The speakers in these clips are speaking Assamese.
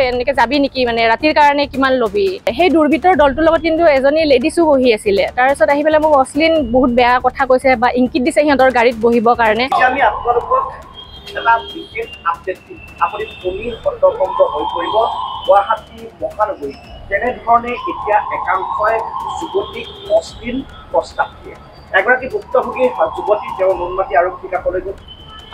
এনেকে যাবি নেকি মানে ৰাতিৰ কাৰণে কিমান লবি সেই দুৰ্বৃত্তৰ দলটোৰ লগত কিন্তু এজনী লেডিজো বহি আছিলে তাৰপিছত আহি পেলাই মোক অশ্লীল বহুত বেয়া কথা কৈছে বা ইংকিত দিছে সিহঁতৰ গাড়ীত বহিবৰ কাৰণে আমি আপোনালোকক এটা বিশেষ আপডেট দিম আপুনি পুলি সতৰ্কন্ত হৈ পৰিব গুৱাহাটী মহানগৰী তেনেধৰণে এতিয়া একাংশই যুৱতীক অশ্লীল প্ৰস্তাৱ দিয়ে এগৰাকী ভুক্তভোগী যুৱতী তেওঁ নুনমাটি আৰক্ষী কাষলৈ গ'ল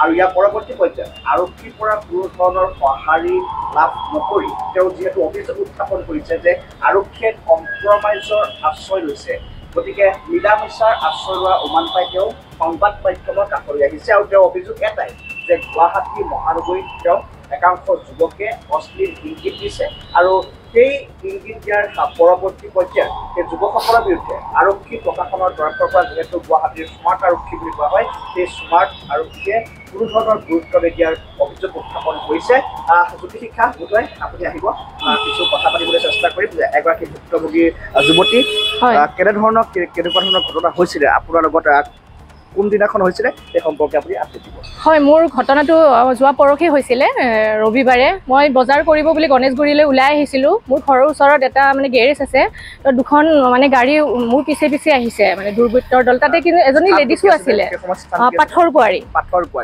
আৰু ইয়াৰ পৰৱৰ্তী পৰ্যায়ত আৰক্ষীৰ পৰা কোনো ধৰণৰ সঁহাৰি লাভ নকৰি তেওঁ যিহেতু অভিযোগ উত্থাপন কৰিছে যে আৰক্ষীয়ে কম্প্ৰমাইজৰ আশ্ৰয় লৈছে গতিকে মিলামিছাৰ আশ্ৰয় লোৱা উমান পাই তেওঁ সংবাদ মাধ্যমৰ কাষলৈ আহিছে আৰু তেওঁ অভিযোগ এটাই যে গুৱাহাটী মহানগৰীত তেওঁ একাংশ যুৱকে অশ্লীল ইংগিত দিছে আৰু সেই ইংগিত দিয়াৰ পৰৱৰ্তী পৰ্যায়ত সেই যুৱকসকলৰ বিৰুদ্ধে আৰক্ষী প্ৰশাসনৰ তৰফৰ পৰা যিহেতু গুৱাহাটীৰ স্মাৰ্ট আৰক্ষী বুলি কোৱা হয় সেই স্মাৰ্ট আৰক্ষীয়ে কোনো ধৰণৰ গুৰুত্ব নিদিয়াৰ অভিযোগ উত্থাপন কৰিছে জ্যোতি শিক্ষা গোটাই আপুনি আহিব কিছু কথা পাতিবলৈ চেষ্টা কৰিম যে এগৰাকী ভুক্তভোগী যুৱতী কেনেকুৱা ধৰণৰ ঘটনা হৈছিলে আপোনাৰ লগত কোনদিনাখন হৈছিলে এই সম্পৰ্কে আপুনি আপডেট দিব হয় মোৰ ঘটনাটো যোৱা পৰহি হৈছিলে ৰবিবাৰে মই বজাৰ কৰিব বুলি গণেশগুৰিলৈ ওলাই আহিছিলোঁ মোৰ ঘৰৰ ওচৰত এটা মানে গেৰেজ আছে তো দুখন মানে গাড়ী মোৰ পিছে পিছে আহিছে মানে দুৰ্বৃত্তৰ দল তাতে কিন্তু এজনী লেডিজো আছিলে পাথৰকুৱাৰী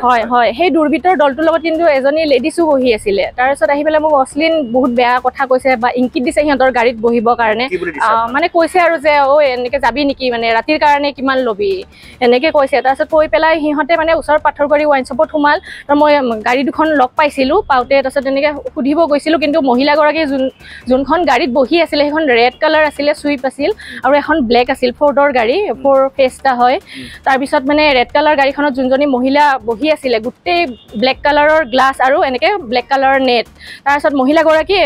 হয় হয় সেই দুৰ্বৃত্তৰ দলটোৰ লগত কিন্তু এজনী লেডিজো বহি আছিলে তাৰপিছত আহি পেলাই মোক অশ্লীল বহুত বেয়া কথা কৈছে বা ইংকিত দিছে সিহঁতৰ গাড়ীত বহিবৰ কাৰণে মানে কৈছে আৰু যে এনেকে যাবি নেকি মানে ৰাতিৰ কাৰণে কিমান লবি এনেকে কৈছে তাৰপিছত কৈ পেলাই সিহঁতে মানে ওচৰৰ পাথৰকুৱাৰী ৱাইন শ্বপত সোমাল আৰু মই গাড়ী দুখন লগ পাইছিলোঁ পাওঁতে তাৰপিছত তেনেকৈ সুধিব গৈছিলোঁ কিন্তু মহিলাগৰাকী যোনখন গাড়ীত বহি আছিলে সেইখন ৰেড কালাৰ আছিলে চুইপ আছিল আৰু এখন ব্লেক আছিল ফ'ৰ্ডৰ গাড়ী ফ'ৰ ফেষ্টা হয় তাৰপিছত মানে ৰেড কালাৰ গাড়ীখনত যোনজনী মহিলা বহি আছিলে গোটেই ব্লেক কালাৰৰ গ্লাছ আৰু এনেকৈ ব্লেক কালাৰৰ নেট তাৰপিছত মহিলাগৰাকী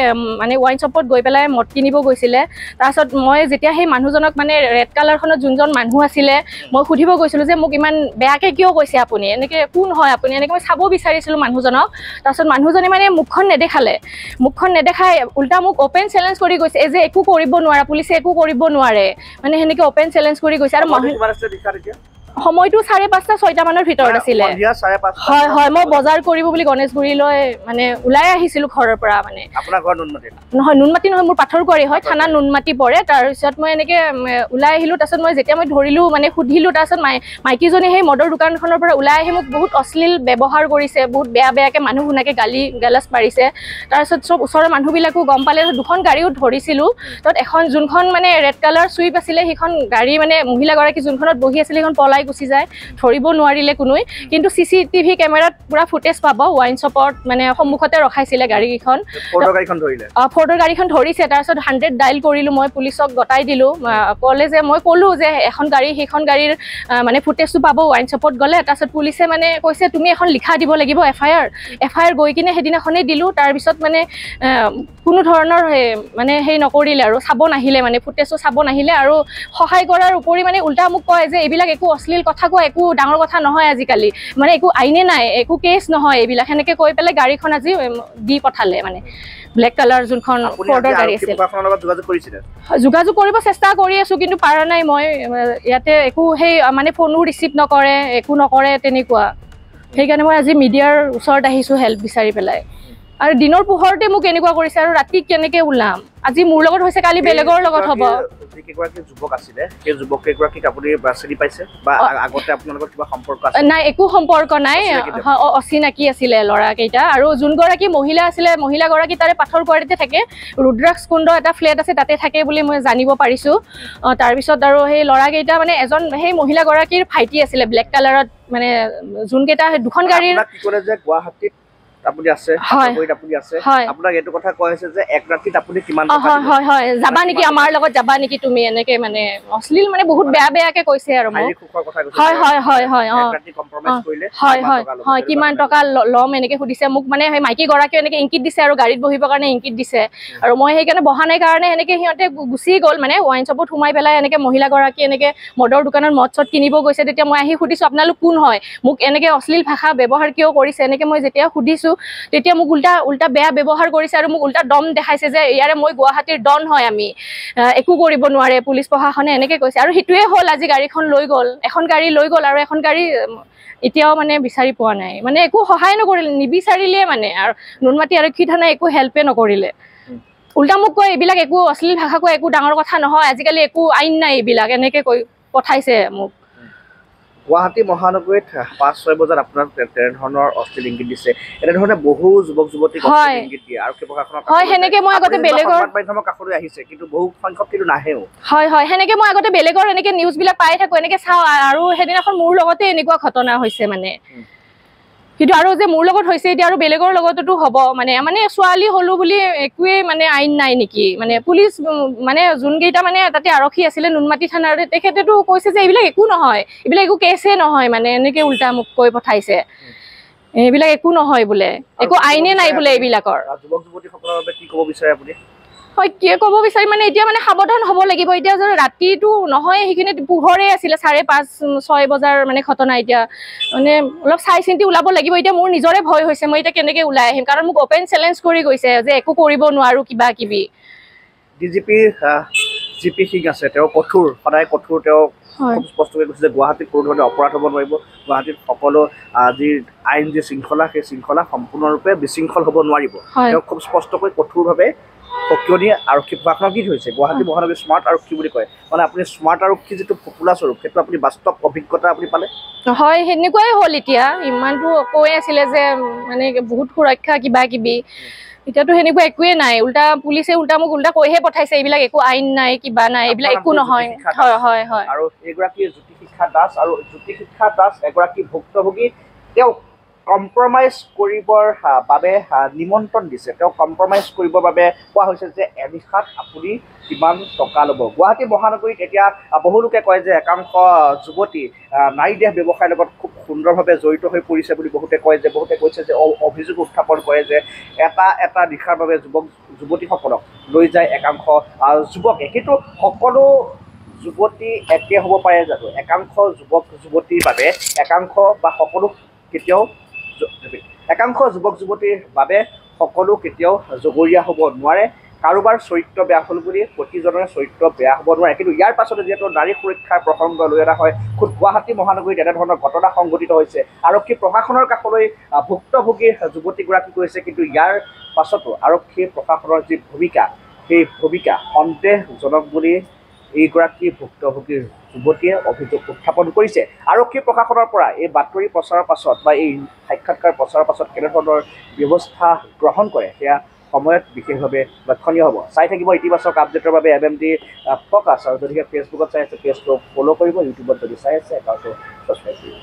মানে ৱাইন শ্বপত গৈ পেলাই মদ কিনিব গৈছিলে তাৰপিছত মই যেতিয়া সেই মানুহজনক মানে ৰেড কালাৰখনত যোনজন মানুহ আছিলে মই সুধিব গৈছিলোঁ যে মোক ইমান বেয়াকৈ কিয় কৈছে আপুনি এনেকৈ কোন হয় আপুনি এনেকৈ মই চাব বিচাৰিছিলোঁ মানুহজনক তাৰপিছত মানুহজনে মানে মুখখন নেদেখাই উল্টা মোক অপেন চেলেঞ্জ কৰি গৈছে যে একো কৰিব নোৱাৰা পুলিচে একো কৰিব নোৱাৰে মানে সেনেকৈ অপেন চেলেঞ্জ কৰি গৈছে আৰু সময়টো 5:30-6টা মানৰ ভিতৰত আছিলে হয় হয় মই বজাৰ কৰিব বুলি গণেশগুৰিলৈ মানে ওলাই আহিছিলোঁ ঘৰৰ পৰা মানে নহয় নুনমাটি নহয় মোৰ পাথৰকুৱাৰী হয় থানা নুনমাটি পৰে তাৰপিছত মই এনেকৈ ওলাই আহিলোঁ তাৰপিছত মই যেতিয়া মই ধৰিলোঁ মানে সুধিলোঁ তাৰপিছত মাইকীজনী সেই মদৰ দোকানখনৰ পৰা ওলাই আহি মোক বহুত অশ্লীল ব্যৱহাৰ কৰিছে বহুত বেয়াকৈ মানুহ শুনাকৈ গালাজ পাৰিছে তাৰপিছত চব ওচৰৰ মানুহবিলাকো গম পালে দুখন গাড়ীও ধৰিছিলোঁ তাত এখন যোনখন মানে ৰেড কালাৰ চুইপ আছিলে সেইখন গাড়ী মানে মহিলাগৰাকী যোনখনত বহি আছিলে সেইখন পলাই গুচি যায় ধৰিব নোৱাৰিলে কোনোৱে কিন্তু CCTV কেমেৰাত পুৰা ফুটেজ পাব ৱাইন শ্বপত মানে সন্মুখতে ৰখাইছিলে গাড়ীকেইখন ফ'ৰ্ডৰ গাড়ীখন ধৰিছে তাৰপিছত 100 ডাইল কৰিলোঁ মই পুলিচক গতাই দিলোঁ ক'লে যে মই ক'লোঁ যে এখন গাড়ী সেইখন গাড়ীৰ মানে ফুটেজটো পাব ৱাইন শ্বপত গ'লে তাৰপিছত পুলিচে মানে কৈছে তুমি এখন লিখা দিব লাগিব FIR গৈ কিনে সেইদিনাখনেই দিলোঁ তাৰপিছত মানে কোনো ধৰণৰ মানে সেই নকৰিলে আৰু চাব নাহিলে মানে ফুটেজটো চাব নাহিলে আৰু সহায় কৰাৰ উপৰি মানে উল্টা মোক কয় যে এইবিলাক একো অশ্লীল কথা কোৱা একো ডাঙৰ কথা নহয় আজিকালি মানে একো আইনে নাই একো কেছ নহয় এইবিলাক সেনেকৈ কৈ পেলাই গাড়ীখন আজি দি পঠালে মানে ব্লেক কালাৰ যোনখন ফ'ৰ্ডৰ গাড়ী আছিল যোগাযোগ কৰিব চেষ্টা কৰি আছোঁ কিন্তু পাৰা নাই মই ইয়াতে একো সেই মানে ফোনো ৰিচিভ নকৰে একো নকৰে তেনেকুৱা সেইকাৰণে মই আজি মিডিয়াৰ ওচৰত আহিছোঁ হেল্প বিচাৰি পেলাই আৰু দিনৰ পোহৰতে মোক এনেকুৱা কৰিছে আৰু ৰাতি কেনেকৈ ওলাম আজি মোৰ লগত হৈছে কালি বেলেগৰ লগত হ'ব যুৱক আছিলে সেই যুৱক কেইগৰাকীক আপুনি চিনি পাইছে বা আগতে আপোনালোকৰ কিবা সম্পৰ্ক আছে নাই একো সম্পৰ্ক নাই অচিনাকি আছিলে ল'ৰাকেইটা আৰু যোনগৰাকী মহিলা আছিলে মহিলাগৰাকী তাৰে পাথৰকুৱাৰীতে থাকে ৰুদ্ৰাক্ষ কুণ্ড এটা ফ্লেট আছে তাতে থাকে বুলি মই জানিব পাৰিছোঁ তাৰপিছত আৰু সেই ল'ৰাকেইটা মানে এজন সেই মহিলাগৰাকীৰ ভাইটি আছিলে ব্লেক কালাৰত মানে যোনকেইটা দুখন গাড়ীৰ গুৱাহাটীত আপুনি আছে আপুনি আছে আপোনাক এইটো কথা কৈ আছে যে এক ৰাতিত আপুনি কিমান হয় হয় যাবা নেকি আমাৰ লগত যাবা নেকি তুমি এনেকৈ মানে অশ্লীল মানে বহুত বেয়াকৈ কৈছে আৰু মোক হয় হয় হয় হয় হয় হয় হয় কিমান টকা ল'ম এনেকৈ সুধিছে মোক মানে সেই মাইকীগৰাকীয়ে এনেকৈ ইংকিত দিছে আৰু গাড়ীত বহিবৰ কাৰণে ইংকিত দিছে আৰু মই সেইকাৰণে বহা নাই কাৰণে এনেকৈ সিহঁতে গুচি গ'ল মানে ৱাইন শ্বপত সোমাই পেলাই এনেকৈ মহিলাগৰাকী এনেকৈ মদৰ দোকানত মদ চদ কিনিব গৈছে তেতিয়া মই আহি সুধিছোঁ আপোনালোক কোন হয় মোক এনেকৈ অশ্লীল ভাষা ব্যৱহাৰ কিয় কৰিছে এনেকৈ মই যেতিয়া সুধিছোঁ তেতিয়া মোক উল্টা বেয়া ব্যৱহাৰ কৰিছে আৰু মোক উল্টা দম দেখাইছে যে ইয়াৰে মই গুৱাহাটীৰ ডন হয়, আমি একো কৰিব নোৱাৰে পুলিচ প্ৰশাসনে, এনেকৈ কৈছে। আৰু সেইটোৱে হ'ল, আজি গাড়ীখন লৈ গ'ল, এখন গাড়ী লৈ গ'ল আৰু এখন গাড়ী এতিয়াও মানে বিচাৰি পোৱা নাই, মানে একো সহায় নকৰিলে, নিবিচাৰিলে মানে। আৰু নুনমাটি আৰক্ষী থানাই একো হেল্পে নকৰিলে, উল্টা মোক কয় এইবিলাক একো অশ্লীল ভাষা কয়, একো ডাঙৰ কথা নহয়, আজিকালি একো আইন নাই এইবিলাক, এনেকৈ কৈ পঠাইছে মোক। গুৱাহাটী মহানগৰীত 5-6 বজাত আপোনাৰ তেনেধৰণৰ অশ্লীল ইংগিত দিছে, এনেধৰণে বহু যুৱক যুৱতীক অশ্লীল ইংগিত দিয়ে আৰক্ষী প্ৰশাসনৰ হয়। সেনেকে মই আগতে বেলেগৰ সংবাদ মাধ্যমৰ কাষলৈ আহিছে, কিন্তু বহু সংখ্যক কিন্তু নাহেও। হয়, সেনেকে মই আগতে বেলেগৰ এনেকে নিউজবিলাক পাই থাকো, এনেকে চাওঁ, আৰু সেইদিনাখন মোৰ লগতে এনেকুৱা ঘটনা হৈছে মানে। কিন্তু আৰু যে মোৰ লগত হৈছে এতিয়া আৰু বেলেগৰ লগততো হ'ব, মানে ছোৱালী হ'লো বুলি একোৱেই মানে আইন নাই নেকি? মানে পুলিচ মানে যোনকেইটা মানে তাতে আৰক্ষী আছিলে নুনমাটি থানাৰ, তেখেতেতো কৈছে যে এইবিলাক একো নহয়, এইবিলাক একো কেছে নহয়, মানে এনেকে উল্টা মোক কৈ পঠাইছে, এইবিলাক একো নহয় বোলে, একো আইনে নাই বোলে এইবিলাকৰ। যুৱক যুৱতীসকলৰ বাবে কি ক'ব বিচাৰে আপুনি? হয়, কি ক'ব বিচাৰি মানে এতিয়া মানে সাৱধান হ'ব লাগিব। এতিয়া যদি ৰাতিটো নহয়, সেইখিনিত পোহৰে আছিলে, 5:30-6 বজাৰ মানে ঘটনা। এতিয়া মানে অলপ চাই চিন্তি ওলাব লাগিব। এতিয়া মোৰ নিজৰে ভয় হৈছে, মই এতিয়া কেনেকৈ ওলাই আহিম, কাৰণ মোক অপেন চেলেঞ্জ কৰি গৈছে যে একো কৰিব নোৱাৰো কিবা কিবি। DGP GP সিং আছে, তেওঁ কঠোৰ, সদায় কঠোৰ। তেওঁ খুব স্পষ্টকৈ কৈছে যে গুৱাহাটীত কোনো ধৰণে অপৰাধ হ'ব নোৱাৰিব, গুৱাহাটীত সকলো যি আইন যি শৃংখলা, সেই শৃংখলা সম্পূৰ্ণৰূপে বিশৃংখল হ'ব নোৱাৰিব। তেওঁ খুব স্পষ্টকৈ কঠোৰভাৱে সক্ৰিয় আৰক্ষী প্ৰশাসনক দি থৈছে। গুৱাহাটী মহানগৰী স্মাৰ্ট আৰক্ষী বুলি কয়, মানে আপুনি স্মাৰ্ট আৰক্ষী যিটো ফপুলা স্বৰূপ, সেইটো আপুনি বাস্তৱ অভিজ্ঞতা আপুনি পালে? হয়, সেনেকুৱাই হ'ল। এতিয়া ইমানটো কৈ আছিলে যে মানে বহুত সুৰক্ষা কিবা কিবি, এতিয়াতো সেনেকুৱা একোৱে নাই। পুলিচে মোক কৈহে পঠাইছে এইবিলাক একো আইন নাই, কিবা নাই, এইবিলাক একো নহয়। হয়। আৰু এইগৰাকী জ্যোতিশিক্ষা দাস, আৰু জ্যোতিশিক্ষা দাস এগৰাকী ভুক্তভোগী, তেওঁক কম্প্ৰমাইজ কৰিবৰ বাবে নিমন্ত্ৰণ দিছে। তেওঁ কম্প্ৰমাইজ কৰিবৰ বাবে কোৱা হৈছে যে এনিশাত আপুনি কিমান টকা ল'ব। গুৱাহাটী মহানগৰীত এতিয়া বহু লোকে কয় যে একাংশ যুৱতী নাৰী দেহ ব্যৱসায়ৰ লগত খুব সুন্দৰভাৱে জড়িত হৈ পৰিছে বুলি বহুতে কয়, যে বহুতে কৈছে যে অভিযোগ উত্থাপন কৰে যে এটা নিশাৰ বাবে যুৱতীসকলক লৈ যায় একাংশ যুৱকে। কিন্তু সকলো যুৱতী একে হ'ব পাৰে জানো? একাংশ যুৱক যুৱতীৰ বাবে একাংশ যুৱক যুৱতীৰ বাবে সকলো কেতিয়াও জগৰীয়া হ'ব নোৱাৰে। কাৰোবাৰ চৰিত্ৰ বেয়া হ'ল বুলি প্ৰতিজনৰে চৰিত্ৰ বেয়া হ'ব নোৱাৰে। কিন্তু ইয়াৰ পাছতে যিহেতু নাৰী সুৰক্ষাৰ প্ৰসংগ লৈ অনা হয়, খুব গুৱাহাটী মহানগৰীত এনেধৰণৰ ঘটনা সংঘটিত হৈছে। আৰক্ষী প্ৰশাসনৰ কাষলৈ ভুক্তভোগী যুৱতীগৰাকী গৈছে, কিন্তু ইয়াৰ পাছতো আৰক্ষী প্ৰশাসনৰ যি ভূমিকা, সেই ভূমিকা সন্দেহজনক বুলি এইগৰাকী ভুক্তভোগীৰ যুৱতীয়ে অভিযোগ উত্থাপন কৰিছে। আৰক্ষী প্ৰশাসনৰ পৰা এই বাতৰি প্ৰচাৰৰ পাছত বা এই সাক্ষাৎকাৰ প্ৰচাৰৰ পাছত কেনেধৰণৰ ব্যৱস্থা গ্ৰহণ কৰে, সেয়া সময়ত বিশেষভাৱে লক্ষণীয় হ'ব। চাই থাকিব ইতিবাচক আপডেটৰ বাবে MMD ফ'কাছ। আৰু যদিহে ফেচবুকত চাই আছে, পেজটো ফ'ল' কৰিব, ইউটিউবত যদি চাই আছে একাউণ্টটো ছাবস্ক্ৰাইব কৰিব।